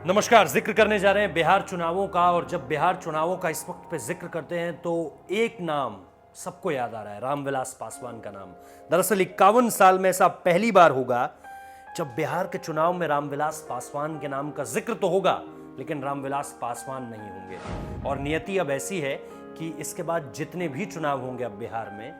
नमस्कार। जिक्र करने जा रहे हैं बिहार चुनावों का। और जब बिहार चुनावों का इस वक्त पे जिक्र करते हैं तो एक नाम सबको याद आ रहा है, रामविलास पासवान का नाम। दरअसल 51 साल में ऐसा पहली बार होगा जब बिहार के चुनाव में रामविलास पासवान के नाम का जिक्र तो होगा लेकिन रामविलास पासवान नहीं होंगे। और नियति अब ऐसी है कि इसके बाद जितने भी चुनाव होंगे अब बिहार में,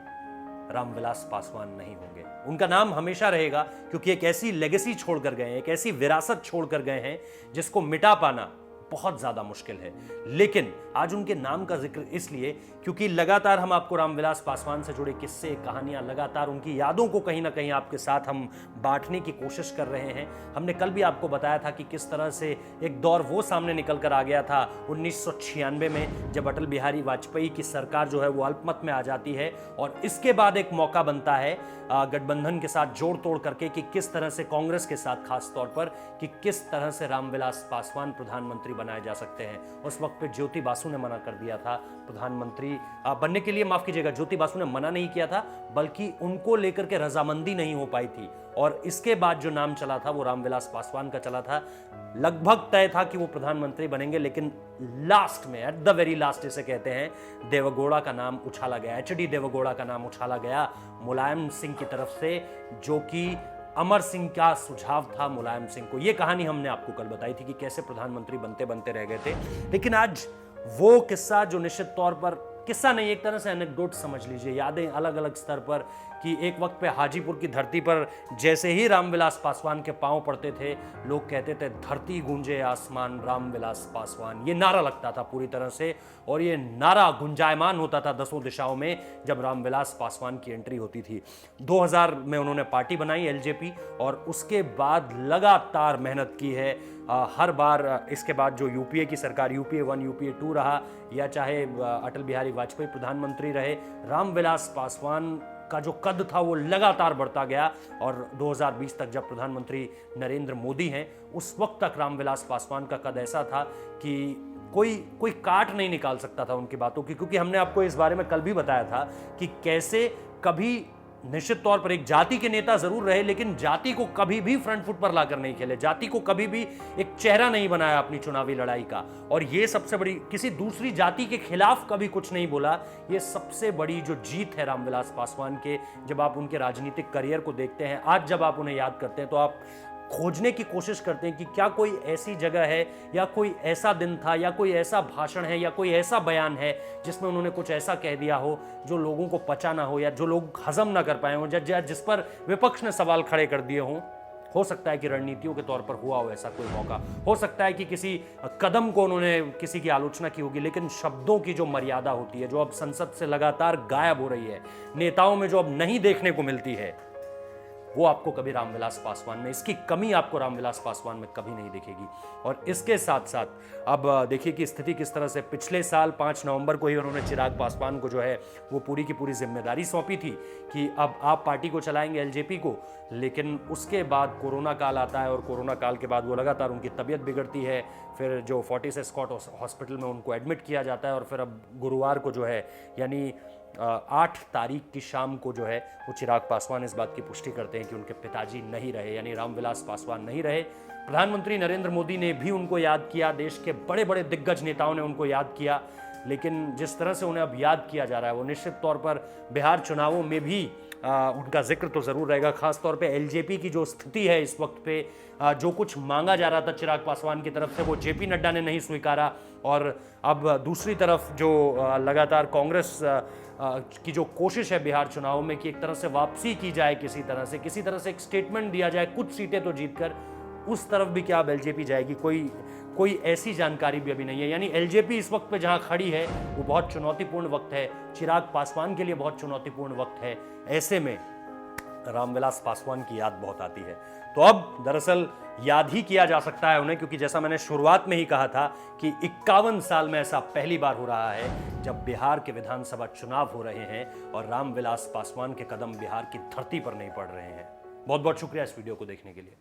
रामविलास पासवान नहीं होंगे। उनका नाम हमेशा रहेगा क्योंकि एक ऐसी लेगेसी छोड़कर गए हैं, एक ऐसी विरासत छोड़कर गए हैं जिसको मिटा पाना बहुत ज्यादा मुश्किल है। लेकिन आज उनके नाम का जिक्र इसलिए क्योंकि लगातार हम आपको रामविलास पासवान से जुड़े किस्से, कहानियां, लगातार उनकी यादों को कहीं ना कहीं आपके साथ हम बांटने की कोशिश कर रहे हैं। हमने कल भी आपको बताया था कि किस तरह से एक दौर वो सामने निकल कर आ गया था 1996 में, जब अटल बिहारी वाजपेयी की सरकार जो है वो अल्पमत में आ जाती है और इसके बाद एक मौका बनता है गठबंधन के साथ जोड़ तोड़ करके कि किस तरह से कांग्रेस के साथ खास तौर पर कि किस तरह से रामविलास पासवान प्रधानमंत्री बनाए जा सकते हैं। उस वक्त पे ज्योति बासु ने मना कर दिया था प्रधानमंत्री बनने के लिए। माफ कीजिएगा, ज्योति बासु ने मना नहीं किया था बल्कि उनको लेकर के रजामंदी नहीं हो पाई थी। और इसके बाद जो नाम चला था वो रामविलास पासवान का चला था। लगभग तय था कि वो प्रधानमंत्री बनेंगे लेकिन लास्ट में, एट द वेरी लास्ट इसे कहते हैं, देवगौड़ा का नाम उछाला गया, एचडी देवगौड़ा का नाम उछाला गया मुलायम सिंह की तरफ से, जो कि अमर सिंह का सुझाव था मुलायम सिंह को। यह कहानी हमने आपको कल बताई थी कि कैसे प्रधानमंत्री बनते बनते रह गए थे। लेकिन आज वो किस्सा जो निश्चित तौर पर किस्सा नहीं, एक तरह से एनेक्डोट समझ लीजिए, यादें अलग अलग स्तर पर, कि एक वक्त पे हाजीपुर की धरती पर जैसे ही रामविलास पासवान के पांव पड़ते थे लोग कहते थे धरती गूंजे आसमान रामविलास पासवान। ये नारा लगता था पूरी तरह से और ये नारा गुंजायमान होता था दसों दिशाओं में जब रामविलास पासवान की एंट्री होती थी। 2000 में उन्होंने पार्टी बनाई एलजेपी और उसके बाद लगातार मेहनत की है। हर बार इसके बाद जो यूपीए की सरकार, यूपीए 1 यूपीए 2 रहा या चाहे अटल बिहारी वाजपेयी प्रधानमंत्री रहे, रामविलास पासवान का जो कद था वो लगातार बढ़ता गया। और 2020 तक जब प्रधानमंत्री नरेंद्र मोदी हैं, उस वक्त तक रामविलास पासवान का कद ऐसा था कि कोई काट नहीं निकाल सकता था उनकी बातों की। क्योंकि हमने आपको इस बारे में कल भी बताया था कि कैसे कभी निश्चित तौर पर एक जाति के नेता जरूर रहे लेकिन जाति को कभी भी फ्रंट फुट पर लाकर नहीं खेले, जाति को कभी भी एक चेहरा नहीं बनाया अपनी चुनावी लड़ाई का। और ये सबसे बड़ी, किसी दूसरी जाति के खिलाफ कभी कुछ नहीं बोला। ये सबसे बड़ी जो जीत है रामविलास पासवान के, जब आप उनके राजनीतिक करियर को देखते हैं, आज जब आप उन्हें याद करते हैं तो आप खोजने की कोशिश करते हैं कि क्या कोई ऐसी जगह है या कोई ऐसा दिन था या कोई ऐसा भाषण है या कोई ऐसा बयान है जिसमें उन्होंने कुछ ऐसा कह दिया हो जो लोगों को पचा ना हो या जो लोग हजम ना कर पाए हो, जिस पर विपक्ष ने सवाल खड़े कर दिए हों। हो सकता है कि रणनीतियों के तौर पर हुआ हो ऐसा कोई मौका, हो सकता है कि किसी कदम को उन्होंने किसी की आलोचना की होगी, लेकिन शब्दों की जो मर्यादा होती है, जो अब संसद से लगातार गायब हो रही है, नेताओं में जो अब नहीं देखने को मिलती है, वो आपको कभी रामविलास पासवान में, इसकी कमी आपको रामविलास पासवान में कभी नहीं दिखेगी। और इसके साथ साथ अब देखिए कि स्थिति किस तरह से, पिछले साल 5 नवंबर को ही उन्होंने चिराग पासवान को जो है वो पूरी की पूरी जिम्मेदारी सौंपी थी कि अब आप पार्टी को चलाएंगे, एलजेपी को। लेकिन उसके बाद कोरोना काल आता है और कोरोना काल के बाद वो लगातार उनकी तबीयत बिगड़ती है। फिर जो फोर्टिस एस्कॉट हॉस्पिटल में उनको एडमिट किया जाता है और फिर अब गुरुवार को जो है यानी 8 तारीख की शाम को जो है वो चिराग पासवान इस बात की पुष्टि करते हैं कि उनके पिताजी नहीं रहे, यानी रामविलास पासवान नहीं रहे। प्रधानमंत्री नरेंद्र मोदी ने भी उनको याद किया, देश के बड़े बड़े दिग्गज नेताओं ने उनको याद किया, लेकिन जिस तरह से उन्हें अब याद किया जा रहा है वो निश्चित तौर पर बिहार चुनावों में भी उनका जिक्र तो जरूर रहेगा। खास तौर पे एलजेपी की जो स्थिति है इस वक्त पे, जो कुछ मांगा जा रहा था चिराग पासवान की तरफ से वो जेपी नड्डा ने नहीं स्वीकारा। और अब दूसरी तरफ जो लगातार कांग्रेस की जो कोशिश है बिहार चुनाव में कि एक तरह से वापसी की जाए, किसी तरह से एक स्टेटमेंट दिया जाए, कुछ सीटें तो जीतकर, उस तरफ भी क्या अब एलजेपी जाएगी, कोई ऐसी जानकारी भी अभी नहीं है। यानी एलजेपी इस वक्त पे जहां खड़ी है वो बहुत चुनौतीपूर्ण वक्त है, चिराग पासवान के लिए बहुत चुनौतीपूर्ण वक्त है। ऐसे में रामविलास पासवान की याद बहुत आती है। तो अब दरअसल याद ही किया जा सकता है उन्हें, क्योंकि जैसा मैंने शुरुआत में ही कहा था कि 51 साल में ऐसा पहली बार हो रहा है जब बिहार के विधानसभा चुनाव हो रहे हैं और रामविलास पासवान के कदम बिहार की धरती पर नहीं पड़ रहे हैं। बहुत बहुत शुक्रिया इस वीडियो को देखने के लिए।